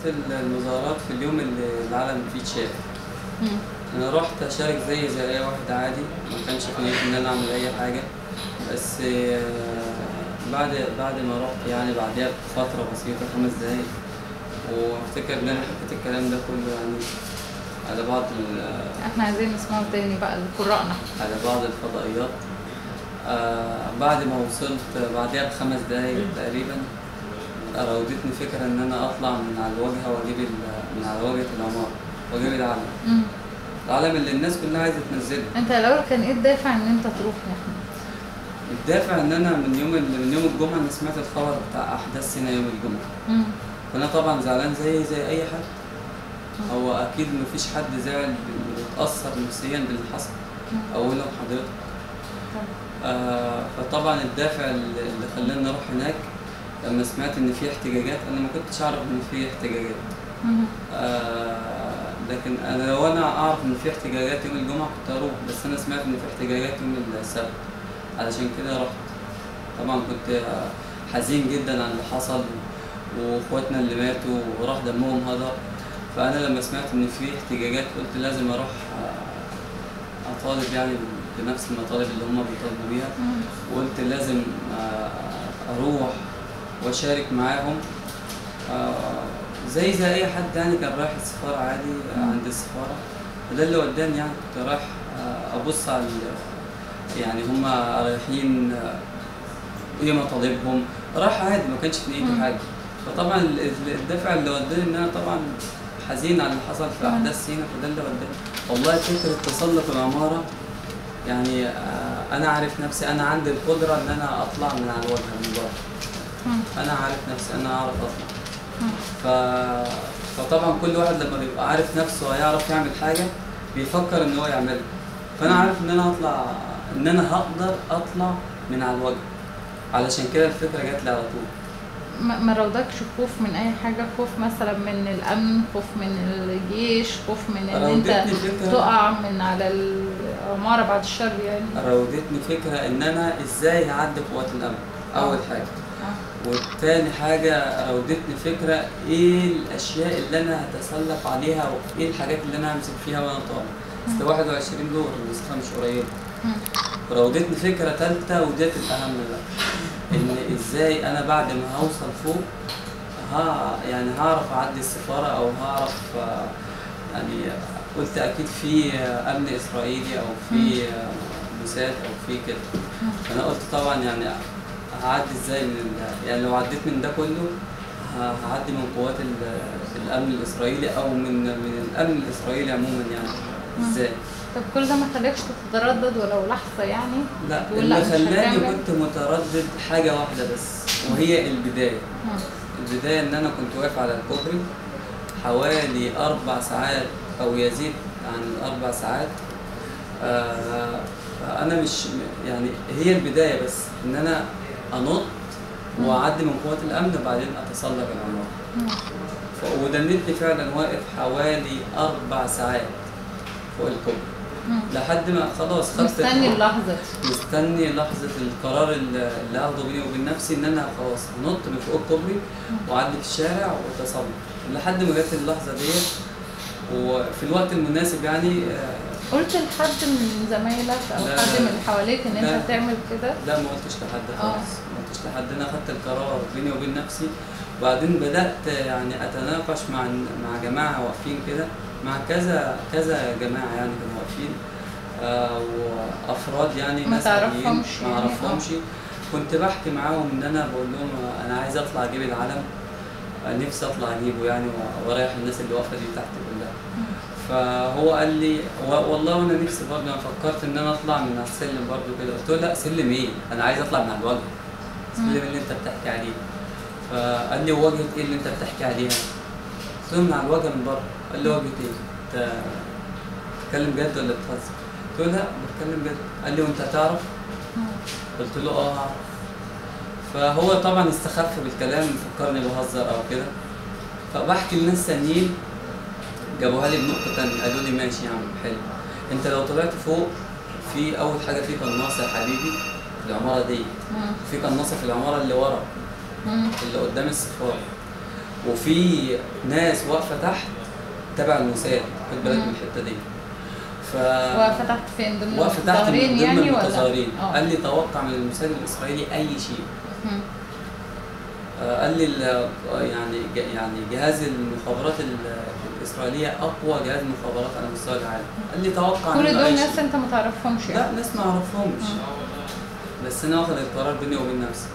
المظاهرات في اليوم اللي العلم فيه اتشال. انا رحت اشارك زي اي واحد عادي، ما كانش في نيتي ان انا اعمل اي حاجه، بس بعد ما رحت يعني بعدها بفتره بسيطه 5 دقايق، وافتكر ان انا حكيت الكلام ده كله يعني على بعض احنا عايزين نسمعه تاني بقى لقراءنا. على بعض الفضائيات. بعد ما وصلت بعدها ب5 دقايق تقريبا راودتني فكره ان انا اطلع من على الواجهه واجيب من على واجهه العماره واجيب العلم. العلم اللي الناس كلها عايزه تنزله. انت الاول كان ايه الدافع ان انت تروح يا احمد؟ الدافع ان انا من يوم الجمعه انا سمعت الخبر بتاع احداث سينا يوم الجمعه. فانا طبعا زعلان زي اي حد. هو اكيد مفيش حد زعل واتاثر نفسيا باللي حصل اولهم حضرتك. فطبعا الدافع اللي خلاني اروح هناك لما سمعت ان في احتجاجات. انا ما كنتش اعرف ان في احتجاجات، لكن انا لو اعرف ان في احتجاجات يوم الجمعه كنت اروح، بس انا سمعت ان في احتجاجات يوم السبت، علشان كده رحت. طبعا كنت حزين جدا على اللي حصل واخواتنا اللي ماتوا وراح دمهم هدر. فانا لما سمعت ان في احتجاجات قلت لازم اروح اطالب يعني بنفس المطالب اللي هم بيطالبوا بيها، وقلت لازم اروح واشارك معاهم زي اي حد يعني كان رايح السفاره عادي عند السفاره. وده اللي وداني يعني كنت رايح ابص على يعني هم رايحين ايه مطالبهم، رايح عادي ما كانش في ايدي حاجه. فطبعا الدافع اللي وداني ان انا طبعا حزين على اللي حصل في احداث سينا، فده اللي وداني. والله فكره تسلق العماره يعني انا عارف نفسي، انا عندي القدره ان انا اطلع من على الواجهه من بره. انا عارف نفسي انا اعرف اطلع. فطبعا كل واحد لما بيبقى عارف نفسه هيعرف يعمل حاجه بيفكر ان هو يعملها. فانا عارف ان انا اطلع، ان انا هقدر اطلع من على الواجهه، علشان كده الفكره جات لي على طول. ما راودكش خوف من اي حاجه؟ خوف مثلا من الامن، خوف من الجيش، خوف من ان انت تقع من على العماره بعد الشر يعني؟ راودتني فكره ان انا ازاي هعدي قوات الامن اول حاجه. والتاني حاجه راودتني فكره ايه الاشياء اللي انا هتسلق عليها وايه الحاجات اللي انا همسك فيها وانا طالع. اصل 21 دور المسافه مش قريبه. راودتني فكره ثالثه وديت الاهم بقى، ان ازاي انا بعد ما هوصل فوق يعني هعرف اعدي السفاره او هعرف يعني قلت اكيد في امن اسرائيلي او في موساد او في كده. فانا قلت طبعا يعني هعدي ازاي يعني لو عديت من ده كله هعدي من قوات الامن الاسرائيلي او من الامن الاسرائيلي عموما يعني ازاي. طب كل ده ما خلاكش تتردد ولو لحظه يعني؟ لا، اللي خلاني كنت متردد حاجه واحده بس، وهي البدايه. البدايه ان انا كنت واقف على الكوبري حوالي 4 ساعات او يزيد عن 4 ساعات. فانا مش يعني هي البدايه بس ان انا انط واعدي من قوات الامن وبعدين اتسلق العماره. ودنيتني فعلا واقف حوالي 4 ساعات فوق الكوبري لحد ما خلاص خدت مستني لحظه القرار اللي اخده بيني وبين نفسي ان انا خلاص نط من فوق الكوبري واعدي في الشارع واتسلق لحد ما جت اللحظه ديت. وفي الوقت المناسب يعني قلت لحد من زمايلك او حد من اللي حواليك ان انت هتعمل كده؟ لا، ما قلتش لحد خالص. ما قلتش لحد. انا خدت القرار بيني وبين نفسي، وبعدين بدات يعني اتناقش مع جماعه واقفين كده، مع كذا جماعه يعني كانوا واقفين وافراد يعني ما تعرفهمش ما اعرفهمش. كنت بحكي معاهم ان انا بقول لهم انا عايز اطلع اجيب العلم، نفسي اطلع اجيبه يعني واريح الناس اللي واقفه دي تحت كلها. فهو قال لي والله انا نفسي برضه، انا فكرت ان انا اطلع من على السلم برضه كده. قلت له لا، سلم ايه؟ انا عايز اطلع من على الواجهه. السلم اللي انت بتحكي عليه. فقال لي واجهه ايه اللي انت بتحكي عليها؟ قلت له من على الواجهه من بره. قال لي واجهه ايه؟ انت بتتكلم جد ولا بتهزر؟ قلت له لا بتكلم جد. قال لي وانت هتعرف؟ قلت له اه هعرف. فهو طبعا استخف بالكلام، فكرني بهزر او كده. فبحكي لناس ثانيين جابوها لي بنقطه ثانيه، قالوا لي ماشي يا عم حلو، انت لو طلعت فوق في اول حاجه في قناصه يا حبيبي في العماره دي، في قناصه في العماره اللي ورا اللي قدام السفاره، وفي ناس واقفه تحت تبع الموساد، خد بالك من الحته دي. واقفه تحت فين؟ ضمن المتظاهرين يعني المتظاهرين. قال لي توقع من الموساد الاسرائيلي اي شيء. قال لي يعني جهاز المخابرات الاسرائيليه اقوى جهاز مخابرات على مستوى العالم. قال لي توقع كل دول ناس انت ما تعرفهمش يعني؟ لا، ناس ما اعرفهمش، بس انا واخد القرار بيني وبين نفسي.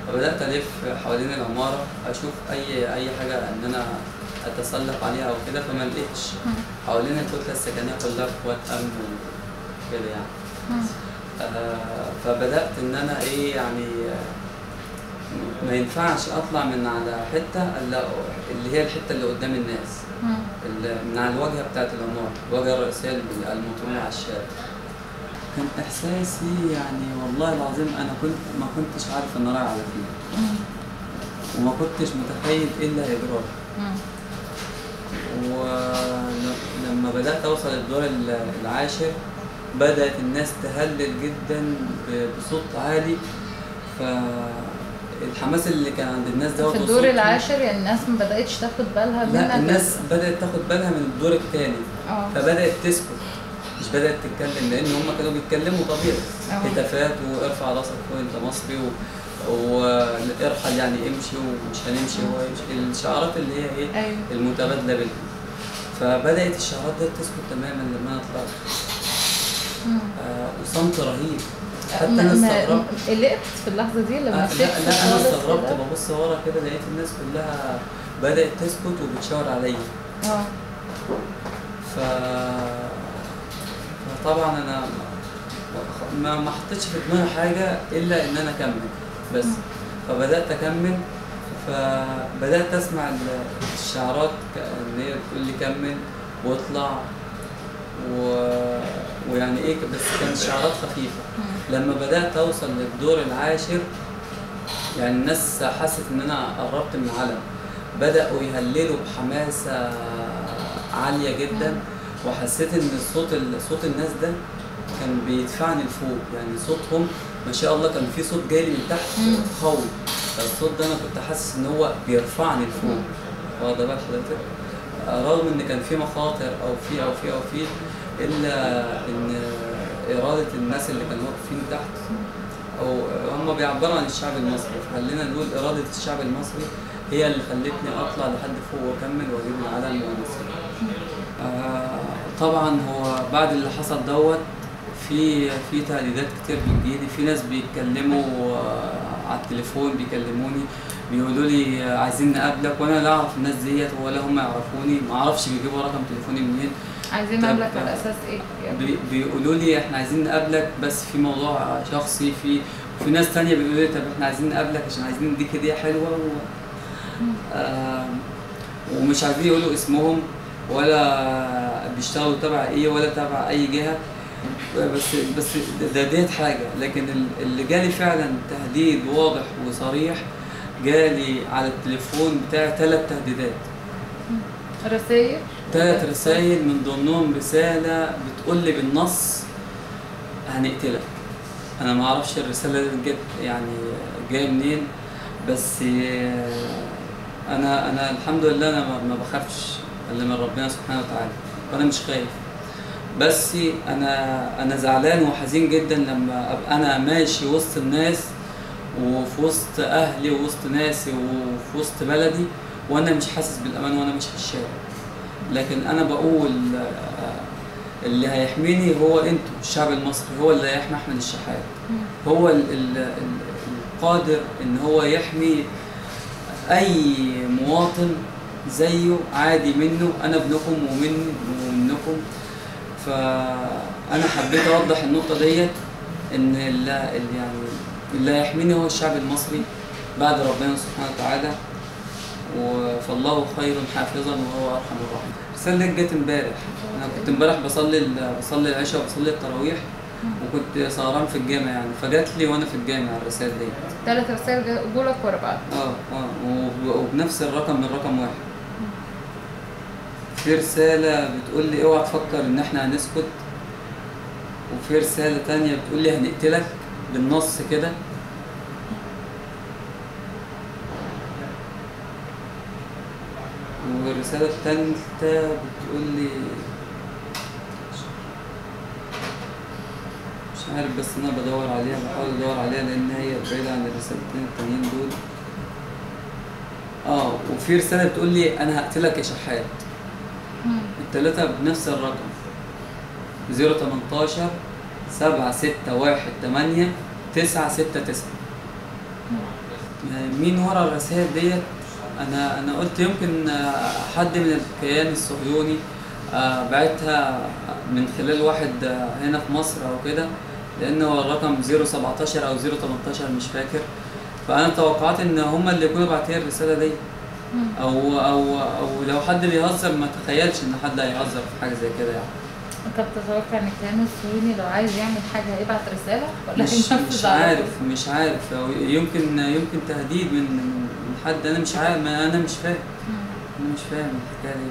فبدات الف حوالين العماره اشوف اي حاجه ان انا اتسلق عليها او كده، فما لقيتش. حوالين الكتله السكنيه كلها قوات امن وكده يعني. فبدات ان انا يعني ما ينفعش اطلع من على حته اللي هي الحته اللي قدام الناس، من على الواجهه بتاعت العماره، الواجهه الرئيسيه المطروحه على الشارع. كان احساسي يعني والله العظيم انا ما كنتش عارف ان رايح على فين، وما كنتش متخيل ايه اللي هيجرى. ولما بدات اوصل الدور العاشر بدات الناس تهلل جدا بصوت عالي، فالحماس اللي كان عند الناس ده في الدور العاشر يعني الناس ما بداتش تاخد بالها منك؟ لا، الناس بدات تاخد بالها من الدور الثاني، فبدات تسكت، مش بدات تتكلم، لان هم كانوا بيتكلموا طبيعي، هتافات وارفع راسك فوق انت مصري وارحل يعني امشي ومش هنمشي هو يمشي، الشعارات اللي هي ايه المتبادله بينهم. فبدات الشعارات دي تسكت تماما لما انا طلعت. وصمت رهيب، حتى انا استغربت. قلقت في اللحظه دي لما لا انا استغربت، ببص ورا كده لقيت الناس كلها بدات تسكت وبتشاور عليا. فطبعا انا ما حطيتش في دماغي حاجه الا ان انا اكمل بس. فبدات اكمل، فبدات اسمع الشعارات اللي هي بتقول لي كمل واطلع ويعني ايه، بس كانت شعارات خفيفه. لما بدات اوصل للدور العاشر يعني الناس حست ان انا قربت من العلم، بداوا يهللوا بحماسه عاليه جدا، وحسيت ان صوت الناس ده كان بيدفعني لفوق، يعني صوتهم ما شاء الله كان في صوت جاي من تحت قوي، فالصوت ده انا كنت حاسس ان هو بيرفعني لفوق. واخده بال حضرتك؟ رغم ان كان في مخاطر او في الا ان اراده الناس اللي كانوا واقفين تحت، او هم بيعبروا عن الشعب المصري، فخلينا نقول اراده الشعب المصري هي اللي خلتني اطلع لحد فوق واكمل واجيب العلم وانزل. طبعا هو بعد اللي حصل دوت في تهديدات كتير بتجيلي، في ناس بيتكلموا على التليفون بيكلموني بيقولوا لي عايزين نقابلك، وانا لا اعرف الناس ديت ولا هم يعرفوني، ما اعرفش بيجيبوا رقم تليفوني منين. عايزين نقابلك على اساس ايه؟ بيقولوا لي احنا عايزين نقابلك بس في موضوع شخصي، في ناس ثانيه بيقولوا لي طب احنا عايزين نقابلك عشان عايزين نديك هديه حلوه ومش عايزين يقولوا اسمهم ولا بيشتغلوا تبع ايه ولا تبع اي جهه، بس ديت حاجه. لكن اللي جالي فعلا تهديد واضح وصريح، جالي على التليفون بتاعي 3 تهديدات، رسائل، 3 رسائل، من ضمنهم رساله بتقول لي بالنص هنقتلك. انا ما اعرفش الرساله دي جت يعني جايه منين، بس انا الحمد لله انا ما بخافش الا من ربنا سبحانه وتعالى، وانا مش خايف، بس انا زعلان وحزين جدا لما ابقى انا ماشي وسط الناس وفي وسط اهلي ووسط ناسي وفي وسط بلدي وانا مش حاسس بالامان وانا مش في الشارع. لكن انا بقول اللي هيحميني هو انتوا الشعب المصري، هو اللي هيحمي احمد الشحات، هو القادر ان هو يحمي اي مواطن زيه عادي منه، انا ابنكم ومنكم. فانا حبيت اوضح النقطه ديت، ان اللي هيحميني هو الشعب المصري بعد ربنا سبحانه وتعالى، فالله خير حافظا وهو ارحم الراحمين. الرساله دي جت امبارح، انا كنت امبارح بصلي العشاء وبصلي التراويح وكنت سهران في الجامع يعني، فجات لي وانا في الجامع الرسائل دي 3 رسائل جولك ورا بعض. وبنفس الرقم من رقم 1. في رسالة بتقول لي اوعى تفكر ان احنا هنسكت، وفي رسالة تانية بتقول لي هنقتلك بالنص كده. والرسالة التالتة بتقول لي مش عارف، بس انا بدور عليها، بحاول ادور عليها لان هي بعيدة عن الرسالتين التانيين دول. وفي رسالة بتقول لي انا هقتلك يا شحات. التلاتة بنفس الرقم 018 7618 969. مين ورا الرسائل ديت؟ انا قلت يمكن حد من الكيان الصهيوني بعتها من خلال واحد هنا في مصر او كده، لان هو الرقم 017 او 018 مش فاكر. فانا توقعت ان هم اللي يكونوا باعتين الرساله دي، او لو حد بيهزر، ما تخيلش ان حد هيهزر في حاجه زي كده يعني. انت بتتوقع ان الكيان الصهيوني لو عايز يعمل حاجه هيبعت رساله ولا هينفذ؟ مش عارف، أو يمكن تهديد من حد، انا مش عارف، انا مش فاهم الحكايه دي.